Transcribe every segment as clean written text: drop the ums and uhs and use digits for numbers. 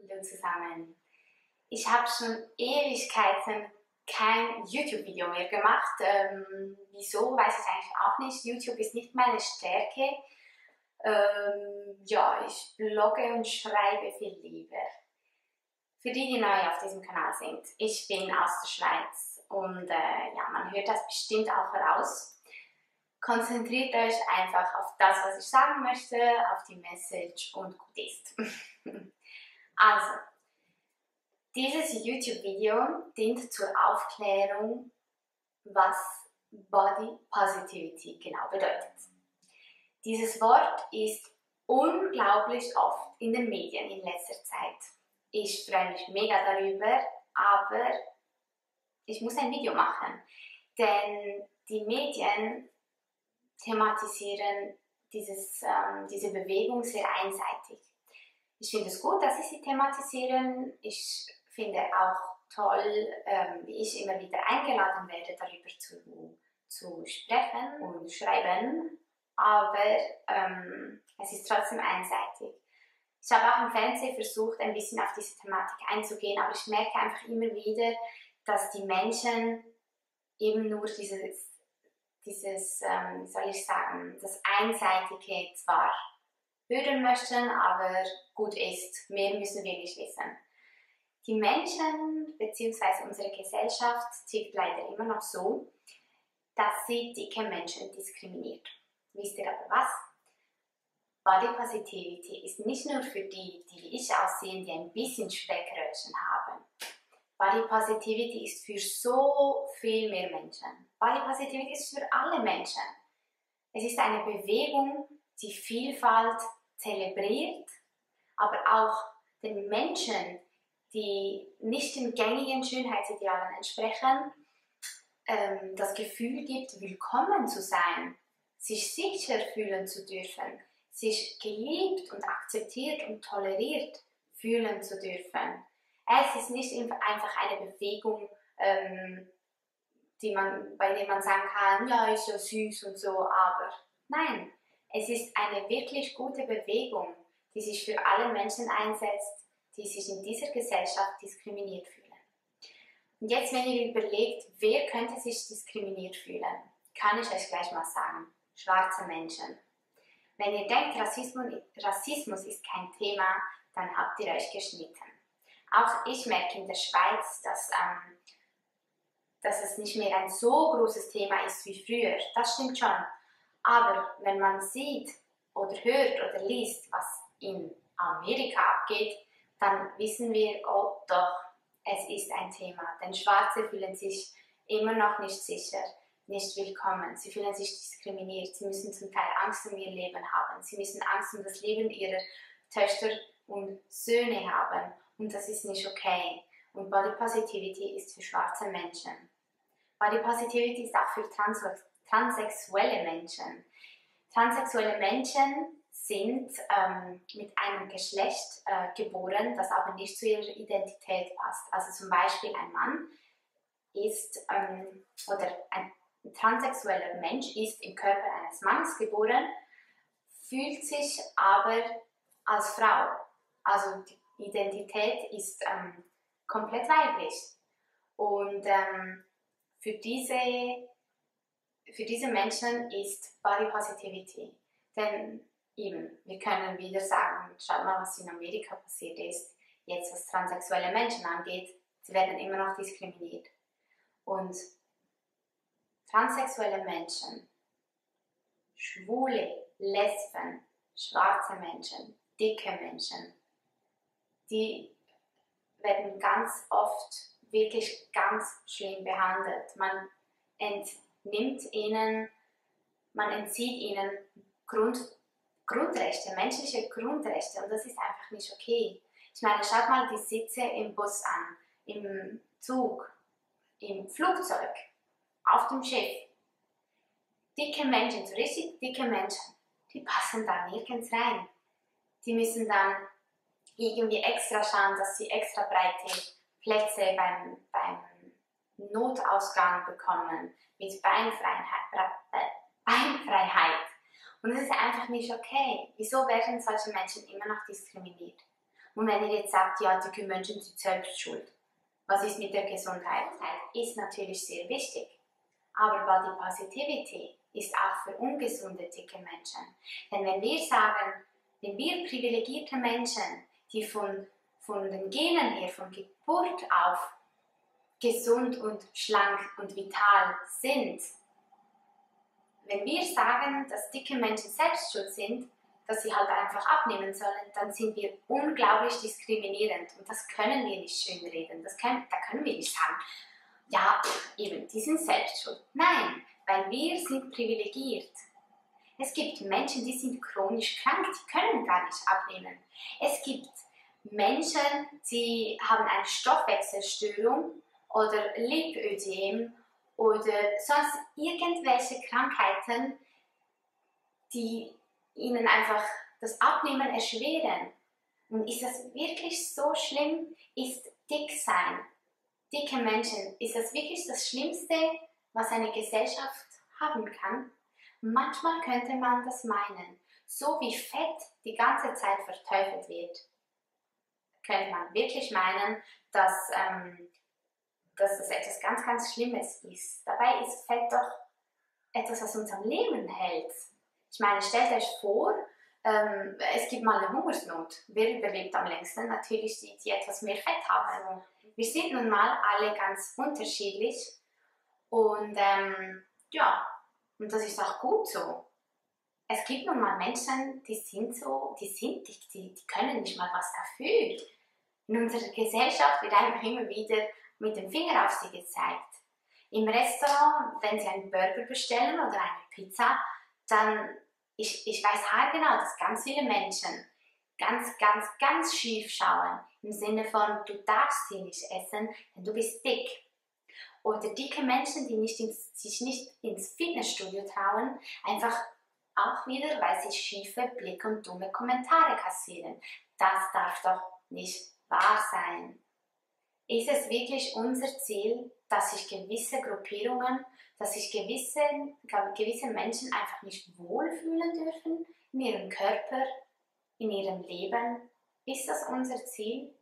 Hallo zusammen. Ich habe schon Ewigkeiten kein YouTube-Video mehr gemacht. Wieso, weiß ich eigentlich auch nicht. YouTube ist nicht meine Stärke. Ja, ich blogge und schreibe viel lieber. Für die, die neu auf diesem Kanal sind, ich bin aus der Schweiz und ja, man hört das bestimmt auch heraus. Konzentriert euch einfach auf das, was ich sagen möchte, auf die Message und gut ist. Also, dieses YouTube-Video dient zur Aufklärung, was Body Positivity genau bedeutet. Dieses Wort ist unglaublich oft in den Medien in letzter Zeit. Ich freue mich mega darüber, aber ich muss ein Video machen, denn die Medien thematisieren diese Bewegung sehr einseitig. Ich finde es gut, dass sie sie thematisieren. Ich finde auch toll, wie ich immer wieder eingeladen werde, darüber zu sprechen und schreiben, aber es ist trotzdem einseitig. Ich habe auch im Fernsehen versucht, ein bisschen auf diese Thematik einzugehen, aber ich merke einfach immer wieder, dass die Menschen eben nur dieses wie soll ich sagen, das Einseitige zwar hören möchten, aber gut ist, mehr müssen wir nicht wissen. Die Menschen bzw. unsere Gesellschaft tickt leider immer noch so, dass sie dicke Menschen diskriminiert. Wisst ihr aber was? Body Positivity ist nicht nur für die, die wie ich aussehen, die ein bisschen Speckröllchen haben. Body Positivity ist für so viel mehr Menschen. Body Positivity ist für alle Menschen. Es ist eine Bewegung, die Vielfalt zelebriert, aber auch den Menschen, die nicht den gängigen Schönheitsidealen entsprechen, das Gefühl gibt, willkommen zu sein, sich sicher fühlen zu dürfen, sich geliebt und akzeptiert und toleriert fühlen zu dürfen. Es ist nicht einfach eine Bewegung, bei der man sagen kann, ja, ist so süß und so, aber nein, es ist eine wirklich gute Bewegung, die sich für alle Menschen einsetzt, die sich in dieser Gesellschaft diskriminiert fühlen. Und jetzt, wenn ihr überlegt, wer könnte sich diskriminiert fühlen, kann ich euch gleich mal sagen, schwarze Menschen. Wenn ihr denkt, Rassismus ist kein Thema, dann habt ihr euch geschnitten. Auch ich merke in der Schweiz, dass es nicht mehr ein so großes Thema ist wie früher. Das stimmt schon. Aber wenn man sieht oder hört oder liest, was in Amerika abgeht, dann wissen wir, oh doch, es ist ein Thema. Denn Schwarze fühlen sich immer noch nicht sicher, nicht willkommen. Sie fühlen sich diskriminiert. Sie müssen zum Teil Angst um ihr Leben haben. Sie müssen Angst um das Leben ihrer Töchter und Söhne haben. Und das ist nicht okay. Und Body Positivity ist für schwarze Menschen. Body Positivity ist auch für transsexuelle Menschen. Transsexuelle Menschen sind mit einem Geschlecht geboren, das aber nicht zu ihrer Identität passt. Also zum Beispiel ein Mann ist, oder ein transsexueller Mensch ist im Körper eines Mannes geboren, fühlt sich aber als Frau. Also die Identität ist komplett weiblich. Und für diese Menschen ist Body Positivity. Denn eben, wir können wieder sagen, schaut mal, was in Amerika passiert ist, jetzt was transsexuelle Menschen angeht, sie werden immer noch diskriminiert. Und transsexuelle Menschen, Schwule, Lesben, schwarze Menschen, dicke Menschen, die werden ganz oft wirklich ganz schlimm behandelt. Man entzieht ihnen Grundrechte, menschliche Grundrechte, und das ist einfach nicht okay. Ich meine, schaut mal die Sitze im Bus an, im Zug, im Flugzeug, auf dem Schiff. Dicke Menschen, so richtig dicke Menschen, die passen da nirgends rein. Die müssen dann irgendwie extra schauen, dass sie extra breite Plätze beim Notausgang bekommen, mit Beinfreiheit. Und das ist einfach nicht okay. Wieso werden solche Menschen immer noch diskriminiert? Und wenn ihr jetzt sagt, ja, dicke Menschen sind selbst schuld, was ist mit der Gesundheit? Ist natürlich sehr wichtig. Aber Body Positivity ist auch für ungesunde, dicke Menschen. Denn wenn wir sagen, wenn wir privilegierte Menschen, die von den Genen her, von Geburt auf gesund und schlank und vital sind, wenn wir sagen, dass dicke Menschen selbst schuld sind, dass sie halt einfach abnehmen sollen, dann sind wir unglaublich diskriminierend und das können wir nicht schönreden. Da können wir nicht sagen, ja, eben, die sind selbst schuld. Nein, weil wir sind privilegiert. Es gibt Menschen, die sind chronisch krank, die können gar nicht abnehmen. Es gibt Menschen, die haben eine Stoffwechselstörung oder Lipödem oder sonst irgendwelche Krankheiten, die ihnen einfach das Abnehmen erschweren. Und ist das wirklich so schlimm? Ist dick sein, dicke Menschen, ist das wirklich das Schlimmste, was eine Gesellschaft haben kann? Manchmal könnte man das meinen. So wie Fett die ganze Zeit verteufelt wird, könnte man wirklich meinen, dass das etwas ganz, ganz Schlimmes ist. Dabei ist Fett doch etwas, was uns am Leben hält. Ich meine, stellt euch vor, es gibt mal eine Hungersnot. Wer überlebt am längsten? Natürlich die, die etwas mehr Fett haben. Wir sind nun mal alle ganz unterschiedlich und ja, und das ist auch gut so. Es gibt nun mal Menschen, die sind dick, die können nicht mal was dafür. In unserer Gesellschaft wird einfach immer wieder mit dem Finger auf sie gezeigt. Im Restaurant, wenn sie einen Burger bestellen oder eine Pizza, dann, ich weiß haargenau, dass ganz viele Menschen ganz, ganz, ganz schief schauen. Im Sinne von, du darfst sie nicht essen, denn du bist dick. Oder dicke Menschen, die sich nicht ins Fitnessstudio trauen, einfach auch wieder, weil sie schiefe Blicke und dumme Kommentare kassieren. Das darf doch nicht wahr sein. Ist es wirklich unser Ziel, dass sich gewisse Gruppierungen, dass sich gewisse Menschen einfach nicht wohlfühlen dürfen in ihrem Körper, in ihrem Leben? Ist das unser Ziel?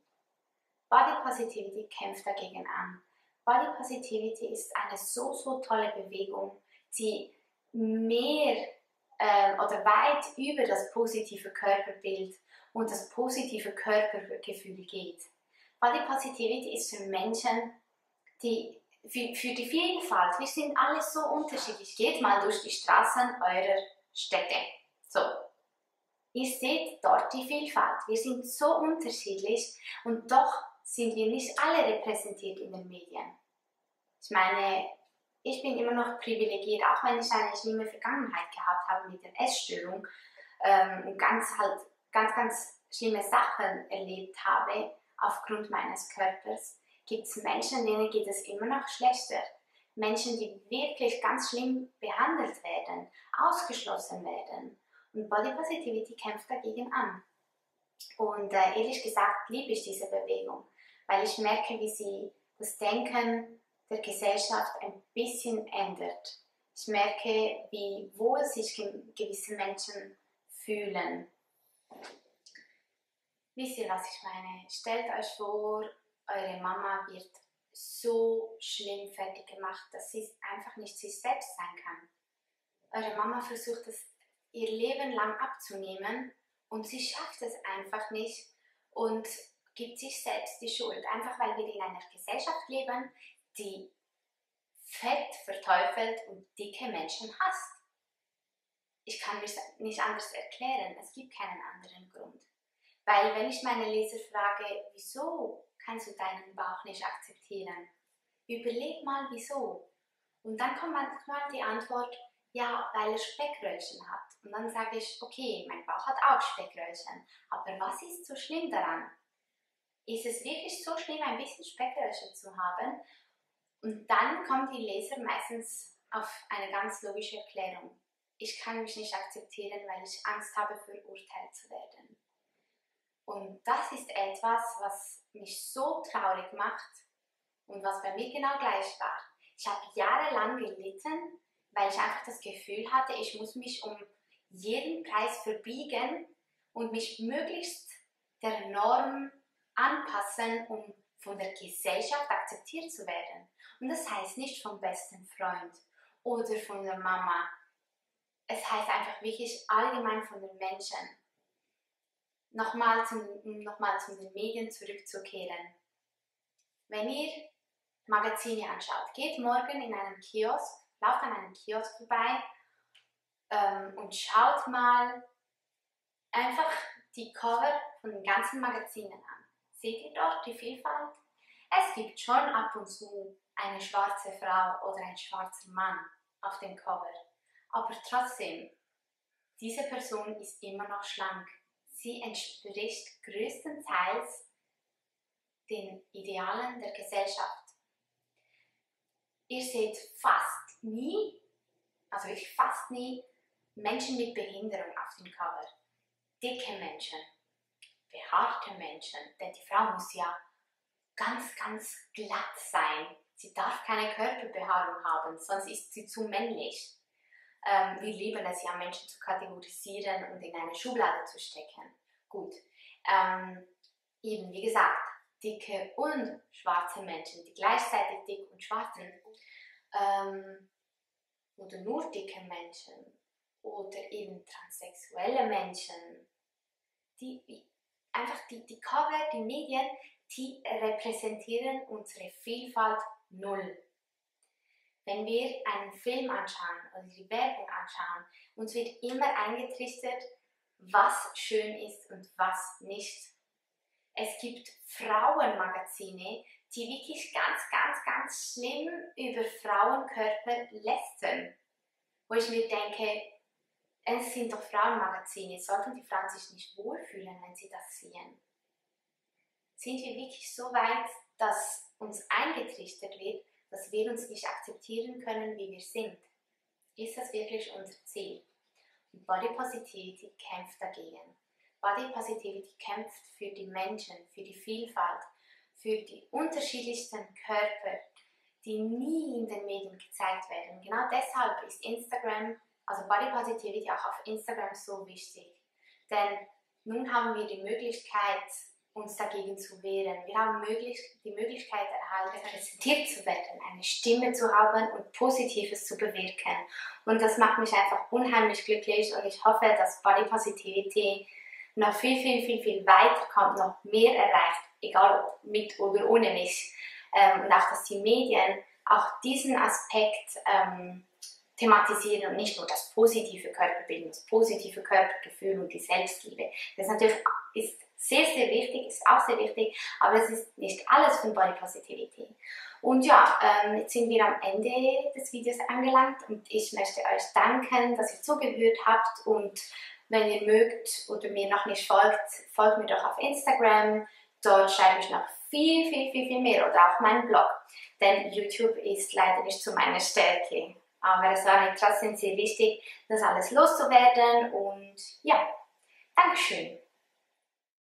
Body Positivity kämpft dagegen an. Body Positivity ist eine so, so tolle Bewegung, die mehr oder weit über das positive Körperbild und das positive Körpergefühl geht. Body Positivity ist für Menschen, für die Vielfalt. Wir sind alle so unterschiedlich. Geht mal durch die Straßen eurer Städte. So. Ihr seht dort die Vielfalt. Wir sind so unterschiedlich und doch sind wir nicht alle repräsentiert in den Medien. Ich meine, ich bin immer noch privilegiert, auch wenn ich eine schlimme Vergangenheit gehabt habe mit der Essstörung und ganz schlimme Sachen erlebt habe aufgrund meines Körpers, gibt es Menschen, denen geht es immer noch schlechter. Menschen, die wirklich ganz schlimm behandelt werden, ausgeschlossen werden. Und Body Positivity kämpft dagegen an. Und ehrlich gesagt liebe ich diese Bewegung, weil ich merke, wie sie das Denken der Gesellschaft ein bisschen ändert. Ich merke, wie wohl sich gewisse Menschen fühlen. Wisst ihr, was ich meine? Stellt euch vor, eure Mama wird so schlimm fertig gemacht, dass sie einfach nicht sich selbst sein kann. Eure Mama versucht es ihr Leben lang abzunehmen und sie schafft es einfach nicht und gibt sich selbst die Schuld. Einfach weil wir in einer Gesellschaft leben, die Fett verteufelt und dicke Menschen hasst. Ich kann mir nicht anders erklären, es gibt keinen anderen Grund. Weil wenn ich meine Leser frage, wieso kannst du deinen Bauch nicht akzeptieren? Überleg mal, wieso. Und dann kommt manchmal die Antwort, ja, weil er Speckröllchen hat. Und dann sage ich, okay, mein Bauch hat auch Speckröllchen. Aber was ist so schlimm daran? Ist es wirklich so schlimm, ein bisschen Speckröllchen zu haben? Und dann kommen die Leser meistens auf eine ganz logische Erklärung. Ich kann mich nicht akzeptieren, weil ich Angst habe, verurteilt zu werden. Und das ist etwas, was mich so traurig macht und was bei mir genau gleich war. Ich habe jahrelang gelitten, weil ich einfach das Gefühl hatte, ich muss mich um jeden Preis verbiegen und mich möglichst der Norm anpassen, um von der Gesellschaft akzeptiert zu werden. Und das heißt nicht vom besten Freund oder von der Mama. Es heißt einfach wirklich allgemein von den Menschen. Nochmal zu den Medien zurückzukehren. Wenn ihr Magazine anschaut, geht morgen in einen Kiosk, lauft an einem Kiosk vorbei und schaut mal einfach die Cover von den ganzen Magazinen an. Seht ihr dort die Vielfalt? Es gibt schon ab und zu eine schwarze Frau oder ein schwarzer Mann auf dem Cover, aber trotzdem, diese Person ist immer noch schlank. Sie entspricht größtenteils den Idealen der Gesellschaft. Ihr seht fast nie, also wirklich fast nie, Menschen mit Behinderung auf dem Cover. Dicke Menschen, behaarte Menschen, denn die Frau muss ja ganz, ganz glatt sein. Sie darf keine Körperbehaarung haben, sonst ist sie zu männlich. Wir lieben es ja, Menschen zu kategorisieren und in eine Schublade zu stecken. Gut, eben wie gesagt, dicke und schwarze Menschen, die gleichzeitig dick und schwarz sind, oder nur dicke Menschen oder eben transsexuelle Menschen, die Cover, die Medien, die repräsentieren unsere Vielfalt null. Wenn wir einen Film anschauen oder die Werbung anschauen, uns wird immer eingetrichtert, was schön ist und was nicht. Es gibt Frauenmagazine, die wirklich ganz, ganz, ganz schlimm über Frauenkörper lästern. Wo ich mir denke, es sind doch Frauenmagazine, sollten die Frauen sich nicht wohlfühlen, wenn sie das sehen? Sind wir wirklich so weit, dass uns eingetrichtert wird, dass wir uns nicht akzeptieren können, wie wir sind? Ist das wirklich unser Ziel? Und Body Positivity kämpft dagegen. Body Positivity kämpft für die Menschen, für die Vielfalt, für die unterschiedlichsten Körper, die nie in den Medien gezeigt werden. Genau deshalb ist Instagram, also Body Positivity auch auf Instagram so wichtig. Denn nun haben wir die Möglichkeit, uns dagegen zu wehren. Wir haben die Möglichkeit erhalten, repräsentiert zu werden, eine Stimme zu haben und Positives zu bewirken. Und das macht mich einfach unheimlich glücklich und ich hoffe, dass Body Positivity noch viel, viel, viel, viel weiter kommt, noch mehr erreicht, egal ob mit oder ohne mich. Und auch, dass die Medien auch diesen Aspekt thematisieren und nicht nur das positive Körperbild, das positive Körpergefühl und die Selbstliebe. Das ist sehr, sehr wichtig, ist auch sehr wichtig, aber es ist nicht alles von Body Positivity. Und ja, jetzt sind wir am Ende des Videos angelangt und ich möchte euch danken, dass ihr zugehört habt und wenn ihr mögt oder mir noch nicht folgt, folgt mir doch auf Instagram, dort schreibe ich noch viel, viel, viel, viel mehr oder auch meinen Blog, denn YouTube ist leider nicht so meine Stärke. Aber es war mir trotzdem sehr wichtig, das alles loszuwerden und ja, Dankeschön.